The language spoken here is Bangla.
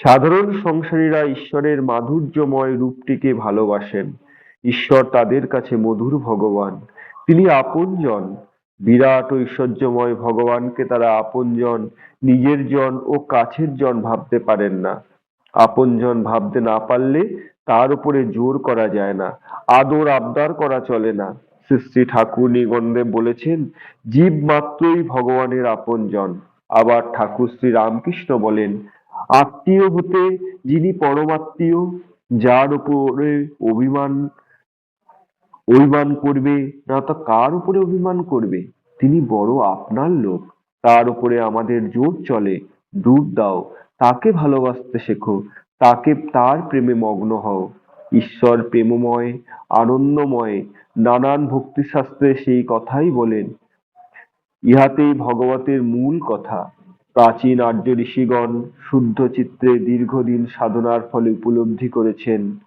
সাধারণ সংসারীরা ঈশ্বরের মাধুর্যময় রূপটিকে ভালোবাসেন। ঈশ্বর তাদের কাছে মধুর ভগবান। তিনি আপনজন। বিরাট ঐশ্বর্যময় ভগবানকে তারা আপনজন, নিজের জন ও কাছের জন ভাবতে পারেন না। আপনজন ভাবতে না পারলে তার উপরে জোর করা যায় না, আদর আবদার করা চলে না। শ্রী শ্রী ঠাকুর নিগণ্ডে বলেছেন, জীব মাত্রই ভগবানের আপনজন। আবার ঠাকুর শ্রী রামকৃষ্ণ বলেন, আত্মীয় হতে যিনি পরমাত্মীয়, যার উপরে অভিমান অভিমান করবে না তো কার উপরে অভিমান করবে, তিনি বড় আপনার লোক। তার উপরে আমাদের জোর চলে, দূর দাও, তাকে ভালোবাসতে শেখো, তাকে তার প্রেমে মগ্ন হও। ঈশ্বর প্রেমময়, আনন্দময়। নানান ভক্তিশাস্ত্রে সেই কথাই বলেন। ইহাতেই ভগবতের মূল কথা। প্রাচীন আর্য ঋষিগণ শুদ্ধ চিত্তে দীর্ঘদিন সাধনার ফলে উপলব্ধি করেছেন,